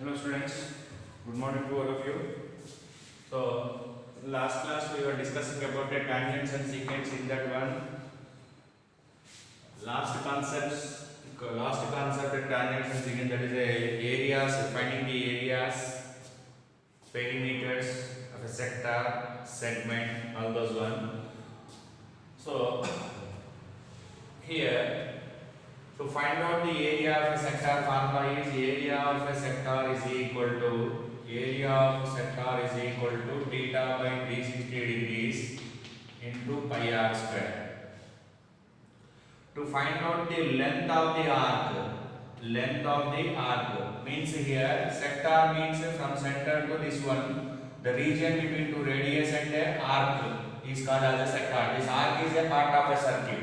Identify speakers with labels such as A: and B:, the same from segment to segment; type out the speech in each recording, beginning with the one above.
A: Hello students, good morning to all of you. So last class we were discussing about the tangents and secants. In that one last concept of tangents and secants, that is areas, finding the areas, perimeters of a sector, segment, all those one. So here to find out the area of a sector, formula is area of a sector is equal to theta by 360 degrees into pi r square. To find out the length of the arc means here sector means from center to this one, the region between two radius and the arc is called as a sector. This arc is a part of a circle.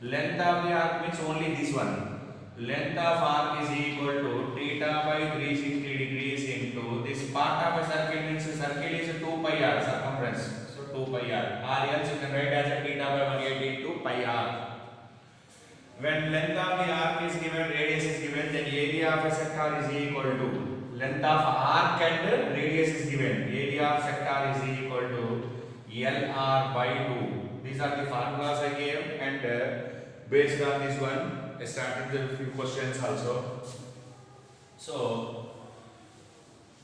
A: Length of the arc means only this one. Length of arc is equal to theta by 360 degrees into this part of a circle means the circle is 2 pi r circumference. So 2 pi r. R else you can write as a theta by 180 into pi r. When length of the arc is given, radius is given, then area of a sector is equal to length of arc and radius is given. Area of sector is equal to LR by 2. These are the formulas I gave, and based on this one I started the few questions also. So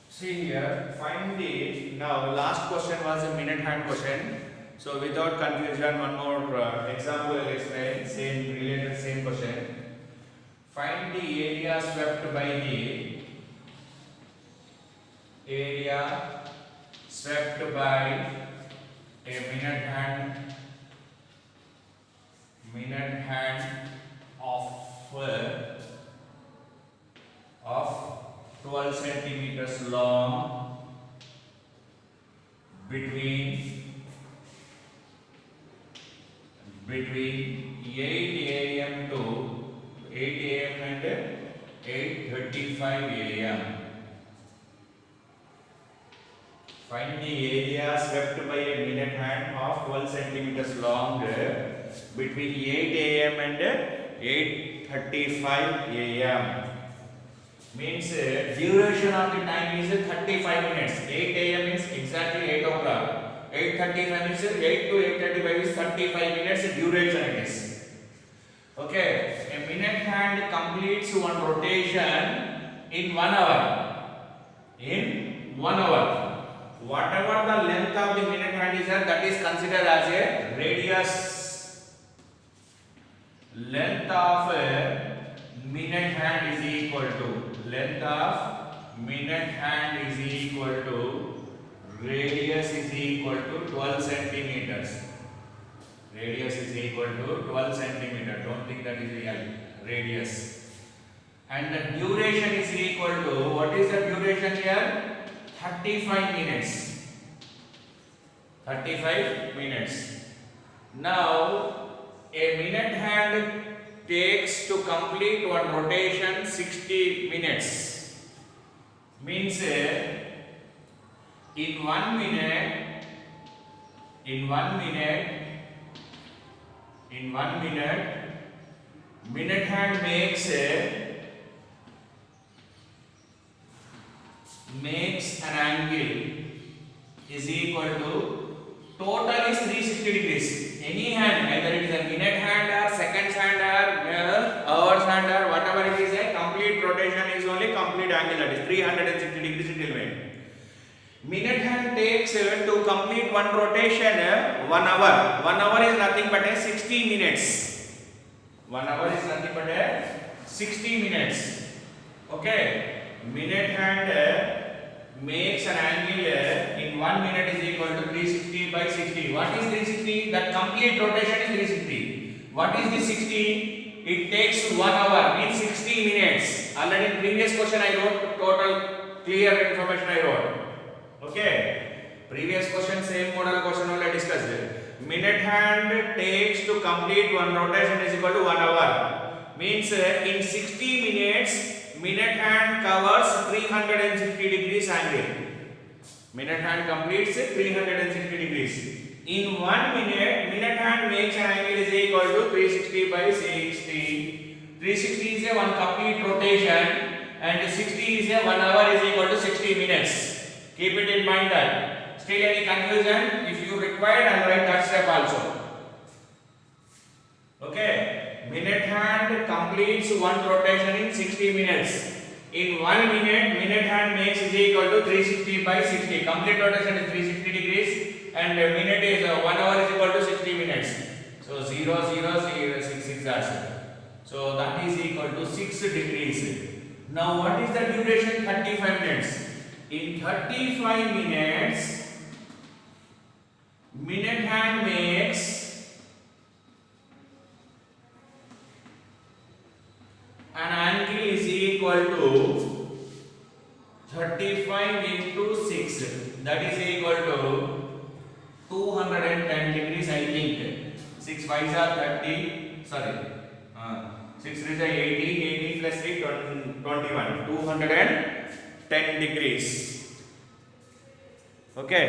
A: see here, find the, now last question was a minute hand question. So without confusion, one more example I will explain, same question. Find the area swept by a minute hand of 12 centimeters long between 8 a.m. to 8 a.m. and 8:35 a.m. Find the area swept by a minute hand of 12 centimeters long between 8 a.m. and 8:35 a.m. Means duration of the time is 35 minutes. 8 a.m. is exactly 8 o'clock. 8:35 is 8 to 8:35 is 35 minutes duration it is. Okay, a minute hand completes one rotation in 1 hour. In 1 hour. Whatever the length of the minute hand is, that is considered as a radius. Length of a minute hand is equal to radius is equal to 12 centimeters. Radius is equal to 12 centimeters. Don't think that is real. Radius. And the duration is equal to, what is the duration here? 35 minutes. 35 minutes. Now, a minute hand takes to complete one rotation 60 minutes. Means in 1 minute, minute hand makes an angle is equal to, total is 360 degrees. Any hand, either it is a minute hand or seconds hand or hours hand or whatever it is, a complete rotation is only complete angle, that is 360 degrees it will make. Minute hand takes to complete one rotation 1 hour. 1 hour is nothing but a 60 minutes. 1 hour is nothing but a 60 minutes. Okay. Minute hand makes an angle in 1 minute is equal to 360 by 60. What is 360? That complete rotation is 360. What is the 60? It takes 1 hour, means 60 minutes. Already in previous question I wrote total clear information I wrote. Okay. Previous question, same model question only discussed. Minute hand takes to complete one rotation is equal to 1 hour. Means in 60 minutes, minute hand covers 360 degrees angle. Minute hand completes 360 degrees. In 1 minute, minute hand makes an angle is equal to 360 by 60. 360 is a one complete rotation. and 60 is a 1 hour is equal to 60 minutes. Keep it in mind that. Still any confusion? If you require, I'll write that step also. Okay. Minute hand completes one rotation in 60 minutes. In 1 minute, minute hand makes is equal to 360 by 60. Complete rotation is 360 degrees and minute is 1 hour is equal to 60 minutes. So 0, 0, 0, 6, 6 that's. So that is equal to 6 degrees. Now what is the duration? 35 minutes. In 35 minutes, minute hand makes an angle is equal to 35 into 6. That is equal to 210 degrees, I think. 6 5s are 30. Sorry. 6 3s are 18. 18 plus 3 21. 210 degrees. Okay.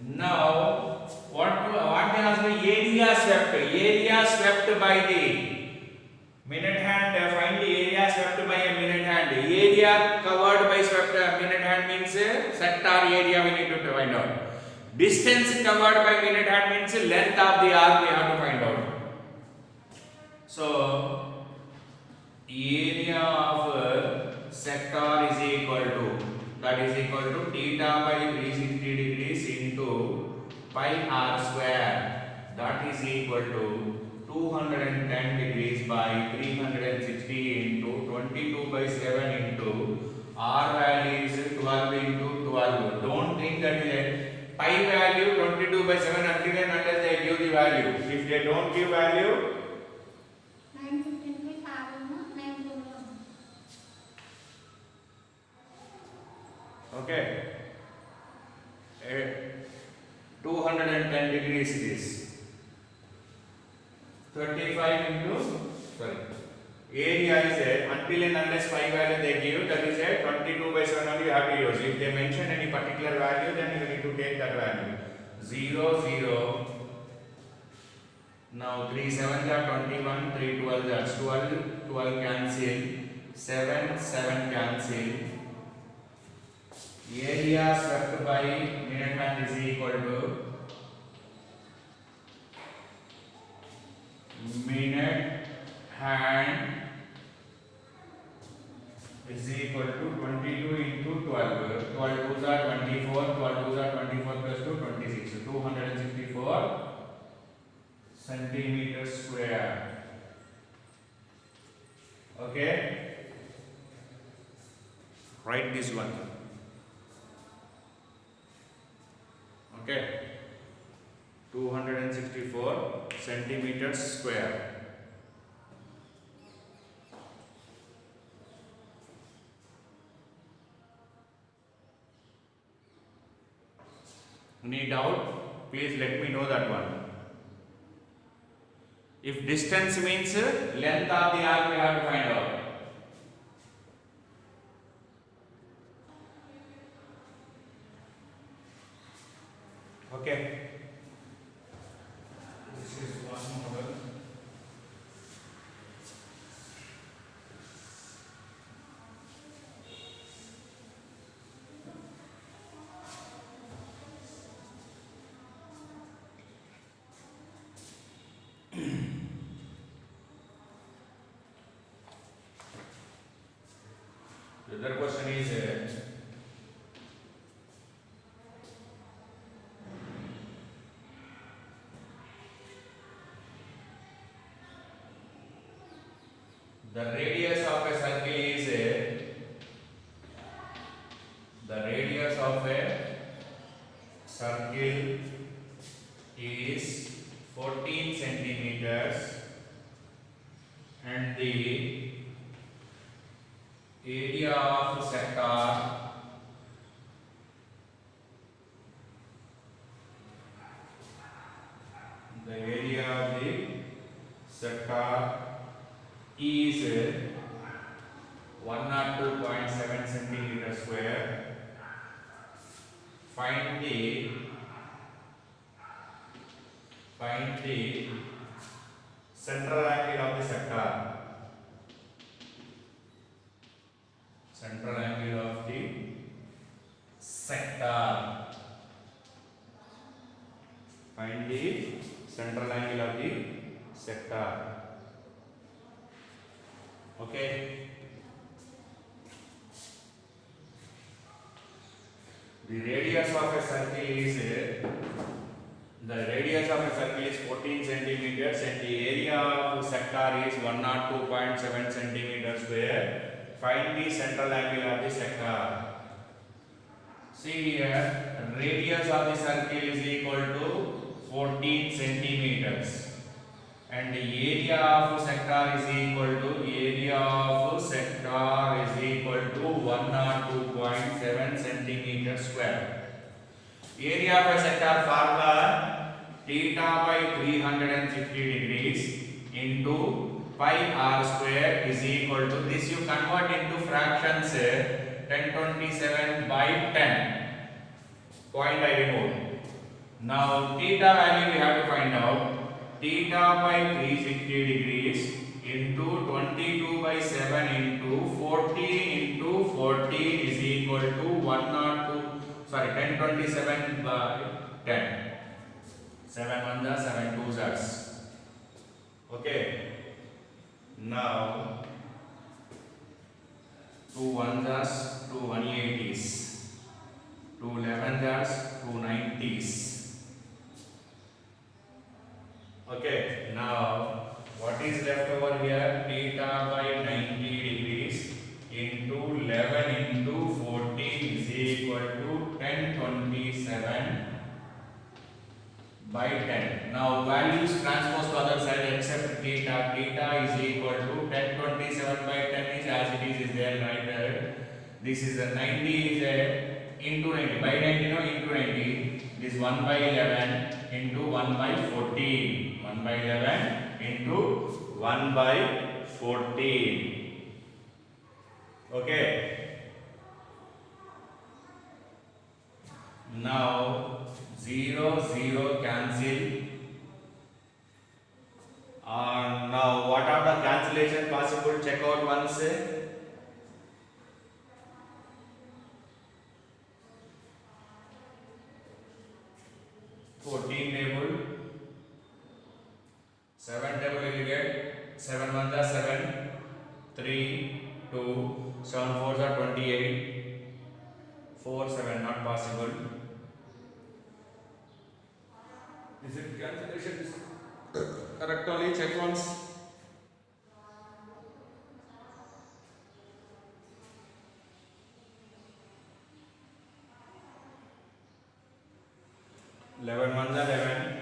A: Now what they ask me? Area swept. Area swept by the minute hand. Find the area swept by a minute hand. Area covered by swept minute hand means sector area we need to find out. Distance covered by minute hand means length of the arc we have to find out. So area of sector is equal to, that is equal to theta by 360 degrees into pi r square. That is equal to 210 degrees by 360 into 22 by 7 into r value is 12 into 12. Don't think that is a pi value 22 by 7 until and unless they give the value. If they don't give value, okay, 210 degrees is 35 into, sorry, area is a, until and unless pi value they give, that is a 22 by 7 only you have to use. If they mention any particular value, then you need to take that value. 0 0. Now 3 7s are 21, 3 12s are 12, 12 cancel, 7 7 cancel. Area swept by minute hand is equal to minute hand is equal to 22 into 12. 12 2s are 24, 12 2s are 24 plus 2, 26. 264 centimeters square. Okay? Write this one. Okay, 264 centimeters square. Any doubt? Please let me know that one. If distance means length of the arc, we have to find out. Okay. This is one model. The other question is the radius of a circle is the radius of a circle is 14 centimeters and the area of sector is 102.7 centimeter square. Find the central angle of the sector. Central angle of the sector. Find the central angle of the sector. Okay. The radius of a circle is 14 centimeters and the area of sector is 102.7 centimeters square. Find the central angle of the sector. See here, radius of the circle is equal to 14 centimeters and the area of sector is equal to 102.7 centimeters square. Area of a sector formula theta by 360 degrees into pi r square is equal to this. You convert into fractions 1027 by 10. Point I removed. Now theta value we have to find out. Theta by 360 degrees into 22 by 7 into 14 is equal to 1027 by 10. 7 1s are 7 2s are. Okay. Now 2 1s are 2 180s. 2 11s are 2 90s. Okay. Now what is left over here? Theta by 90 degrees into 11 into 14 is equal to 1027 by 10. Now values transpose to other side except theta. Theta is equal to 1027 by 10 is as it is there right there. This is the 90 is into 90 by 90 no into 90. This 1 by 11 into 1 by 14. 1 by 11 into 1 by 14. Okay. Now 0 0 cancel. Now what are the cancellation possible? Check out once. 14 table, 7 table you will get 7 1s are 7, 3, 2, 7 4s are 28, 4 7 not possible. Is it cancellation correct only? Check once. Eleven 1s are 11,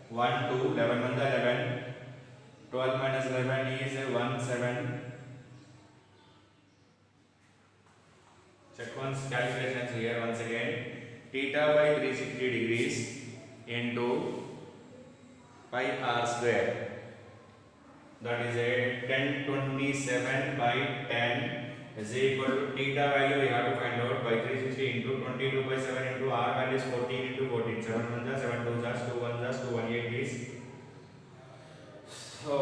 A: 1 2, 11 1s are 11, 12 minus 11 is 1 7. Check once calculations here once again. Theta by 360 degrees into pi r square, that is a 1027 by 10 is equal to theta value we have to find out by 360 into 22 by 7 into r value is 14 into 14. 7 1s are 7 2s are 2 1s are 2 180s. So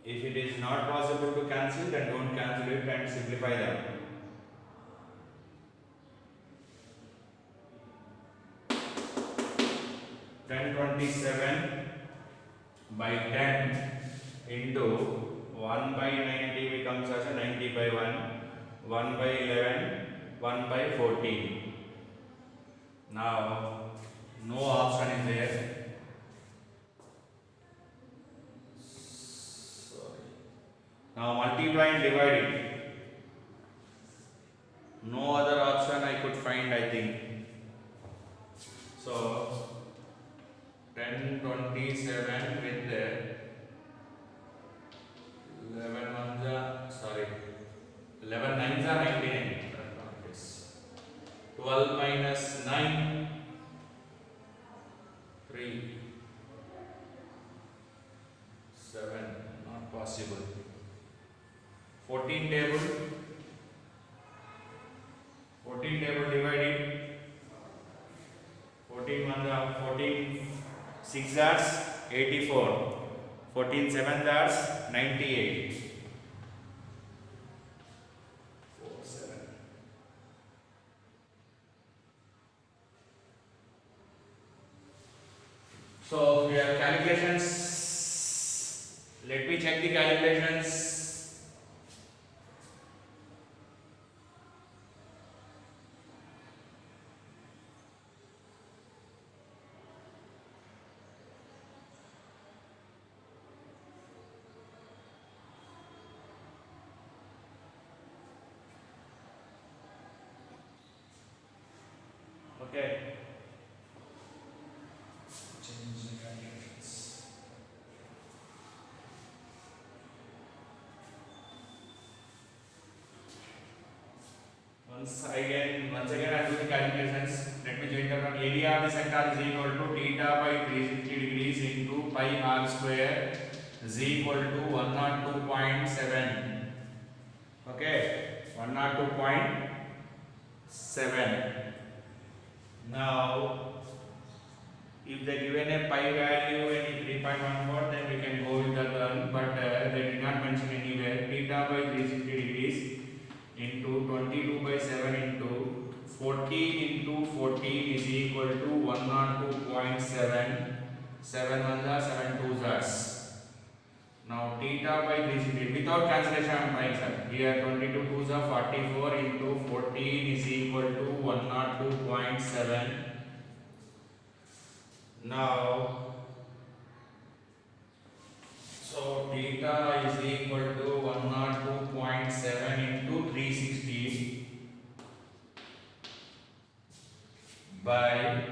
A: if it is not possible to cancel, then don't cancel it and simplify them. Ten 27 by 10 into 1 by 90 becomes as a 90 by 1, 1 by 11, 1 by 14. Now no option is there. Now multiply and divide it. No other option I could find, I think. So 1027 with 11 1s are 11 9s are 99. 12 minus 9 3 7 not possible. 14 table divided 14 1 14 6 are 84, 14 7 are 98. 4 7. So we have calculations. Let me check the calculations. Okay. Change the calculations. Once again I'll do the calculations. Let me join them. Area of the sector is equal to theta by 360 degrees into pi r square is equal to 102.7. Okay, 102.7. Now, if they given a pi value any 3.14, then we can go with that one. But they did not mention anywhere. Theta by 360 degrees into 22 by 7 into 14 into 14 is equal to 102.7. 7 ones are 7 twos are. Now theta by 360 without cancellation I am trying, sir. Here 22 twos are 44 into 14 is equal to 102.7. Now so theta is equal to 102.7 into 360 by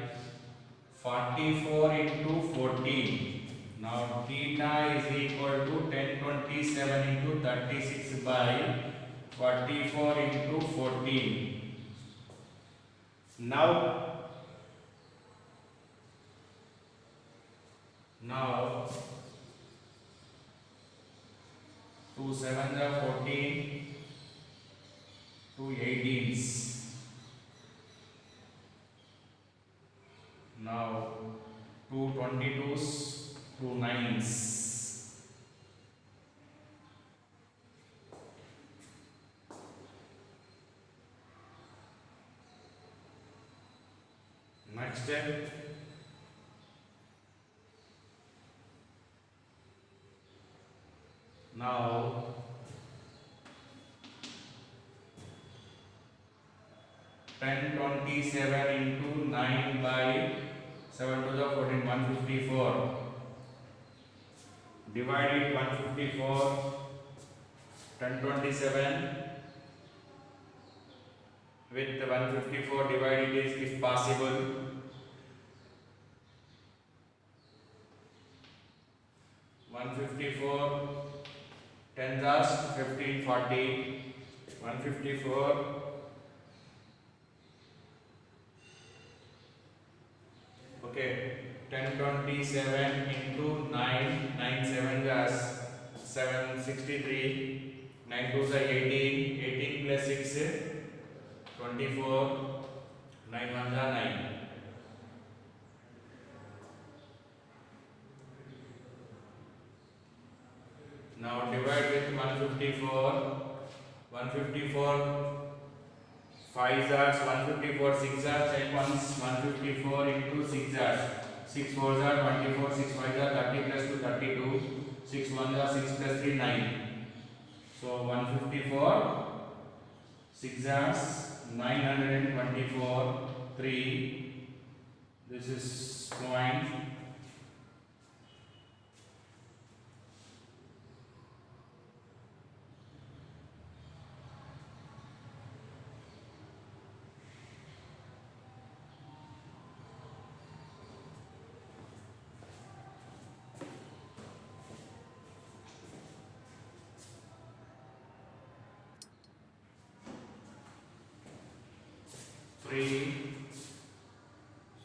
A: 44 into 14. Now theta is equal to 1027 into 36 by 44 into 14. Now 2 7s are 14, 2 18s. Now 2 22s, 2 9s. Next step. Now 1027 into 9 by 7 to the 14, 154. Divide it 154, 1027 with 154 divided is if possible. 154 10 are 15 40. 154 okay, 1027 into 9, 9 7 is 763, 9 2s are 18, 18 plus 6 24, 9 1s are 9. Now divide with 154, 154 5s are 154, 6 are 10 ones, 154 into 6 are 6 4s are 24, 6 5s are 30 plus 2 32, 6 1s are 6 plus 3 9. So 154 6 are 924 3. This is point.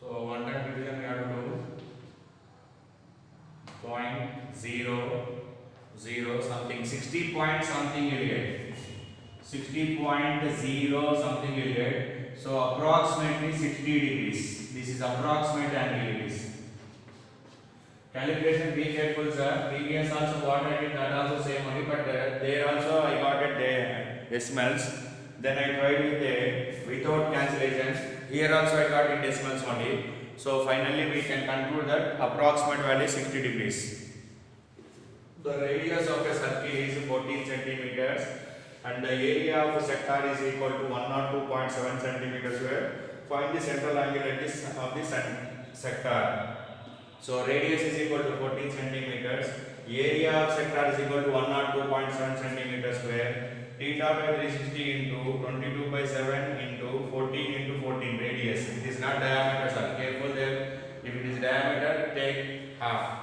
A: So 1 time division we have to do 0.00 something, 60 point something you get, 60.0 something you get. So approximately 60 degrees. This is approximate angle it is. Calibration, be careful, sir. Previous also what I did, that also same only, but there also I got it decimals. Then I tried with without cancellations. Here also I got in decimals only. So finally we can conclude that approximate value is 60 degrees. The radius of a circle is 14 centimeters and the area of a sector is equal to 102.7 centimeters square. Find the central angle at this of the sector. So radius is equal to 14 centimeters. Area of sector is equal to 102.7 centimeters square. Theta by 360 into 22 by 7 into 14 into 14 radius. It is not diameter, sir. Careful there. If it is diameter, take half.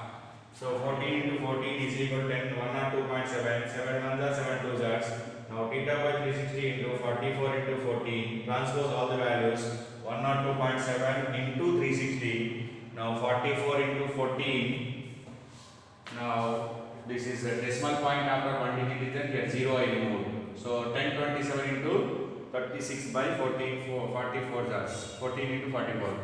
A: So 14 into 14 is equal to 10, 102.7. 7 ones are 7 twos are. Now theta by 360 into 44 into 14. Transpose all the values. 102.7 into 360. Now 44 into 14. Now this is a decimal point after 1 digit is there. Here 0 I removed. So 1027 into 36 by 44 jars. 14 into 44.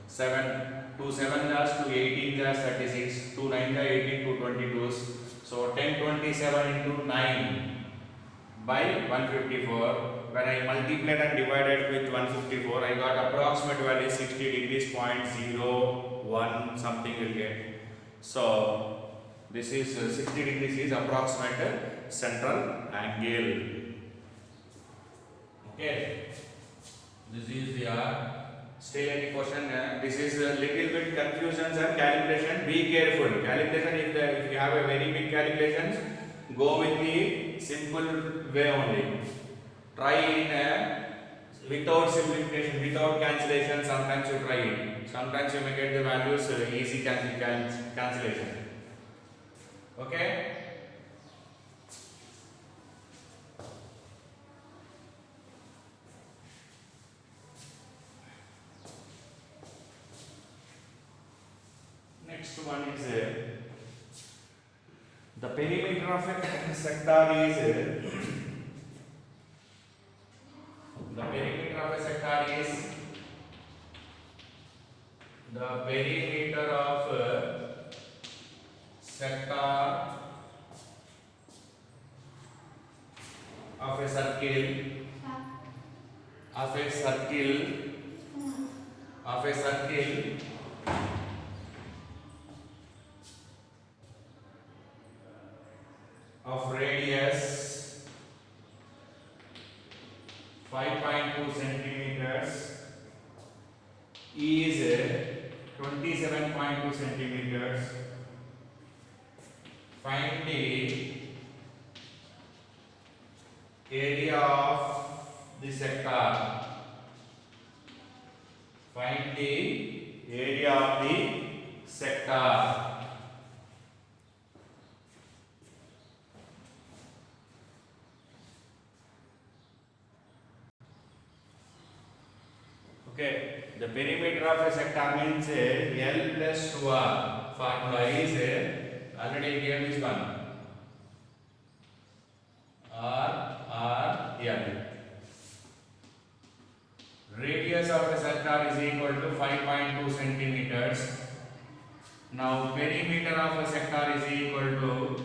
A: 7 2 7 jars to 18 jars 36. 2 9 jars 18 to 22s. So 1027 into 9 by 154. When I multiplied and divided with 154, I got approximate value 60 degrees 0.01 something will get. So this is 60 degrees is approximate central angle. Okay. This is your still any question? This is a little bit confusions and calibration. Be careful. Calibration, if you have a very big calculations, go with the simple way only. Try in without simplification, without cancellation. Sometimes you try it. Sometimes you may get the values easy cancellation. Okay. Next one is the perimeter of a sector is the perimeter of a sector is the perimeter of sector of a circle of a circle of a circle of radius 5.2 centimeters is 27.2 centimeters. Find the area of the sector. Find the area of the sector. Okay, the perimeter of a sector means L plus 2R. Formula is already given this one. R L. Radius of a sector is equal to 5.2 centimeters. Now perimeter of a sector is equal to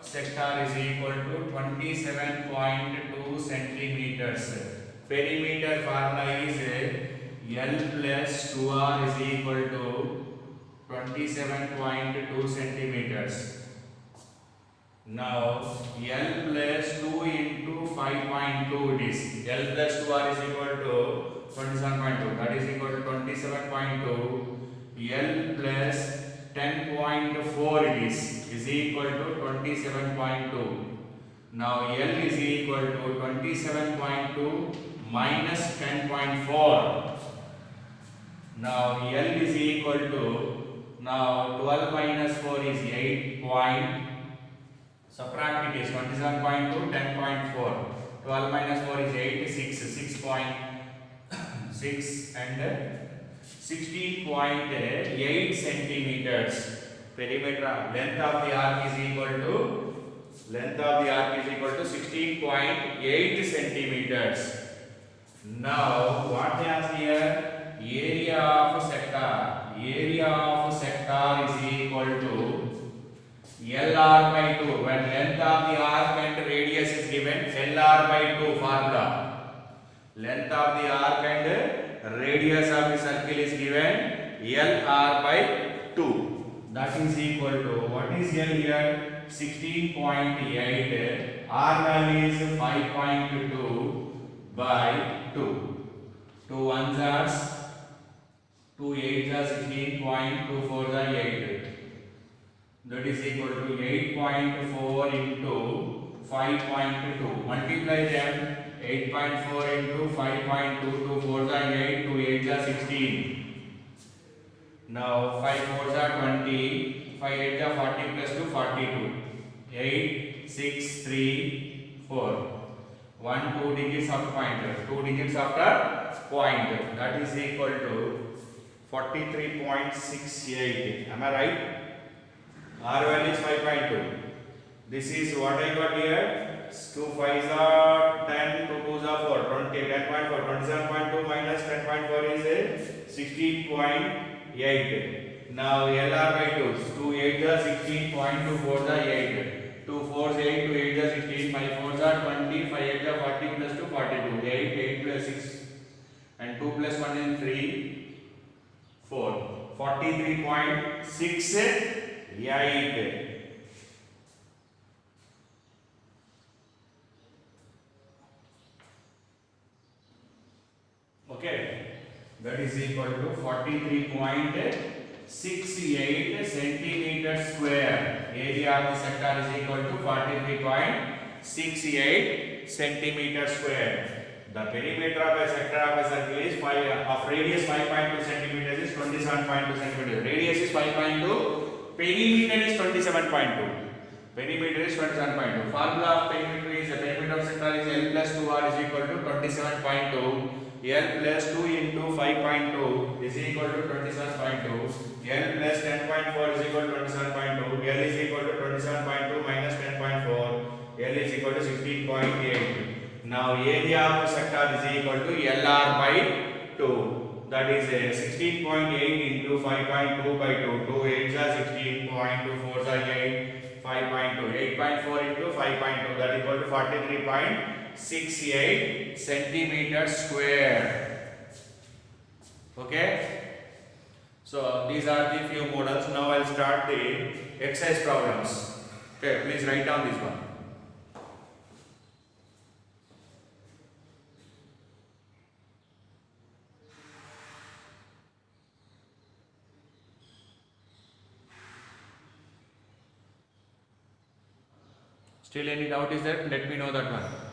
A: sector is equal to 27.2 centimeters. Perimeter formula is L plus 2R is equal to 27.2 centimeters. Now L plus 2 into 5.2 it is. L plus 2R is equal to 27.2. That is equal to 27.2. L plus 10.4 it is equal to 27.2. Now L is equal to 27.2 minus 10.4. Now L is equal to, now 12 minus 4 is 8 point, subtract it is 27.2, 10.4. 12 minus 4 is 8, 6.6 and 16.8 centimeters. Perimeter length of the arc is equal to 16.8 centimeters. Now what they ask here? Area of a sector. area of sector is equal to LR by 2. When length of the arc and radius is given, LR by 2 formula. Length of the arc and radius of the circle is given LR by 2. That is equal to, what is L here? 16.8. R value is 5.2 by 2. 2 1s are 2 8s are 16. 2 4s are 8. That is equal to 8.4 into 5.2. Multiply them. 8.4 into 5.2. 2 4s are 8. 2 8s are 16. Now 5 4s are 20. 5 8s are 40 plus 2 42. 8 6 3 4. 1 2 digits after pointer. 2 digits after pointer. That is equal to 43.68. Am I right? R value is 5.2. This is what I got here. 2 5s are 10, 2 2s are 4, 20, 10.4, 27.2 minus 10.4 is 16.8. Now LR by 2, 2 8s are 16, 2 4s are 8, 2 4s 8, 2 8s are 16, 5 4s are 20, 5 8s are 40 plus 2 42, 8 8 plus 6 and 2 plus 1 is 3, 4, 43.68. Okay, that is equal to 43.68 centimeter square. Area of the sector is equal to 43.68 centimeter square. The perimeter of a sector of a circle is 5 of radius 5.2 centimeters is 27.2 centimeters. Radius is 5.2. Perimeter is 27.2. Perimeter is 27.2. Formula of perimeter is the perimeter of sector is L plus 2R is equal to 27.2. L plus 2 into 5.2 is equal to 27.2. L plus 10.4 is equal to 27.2. L is equal to 27.2 minus 10.4. L is equal to 16.8. Now area of the sector is equal to LR by 2. That is 16.8 into 5.2 by 2. 2 8s are 16. 2 4s are 8. 5.2. 8.4 into 5.2. That is equal to 43.68 centimeters square. Okay. So these are the few models. Now I'll start the exercise problems. Okay, please write down this one. Still any doubt is there? Let me know that one.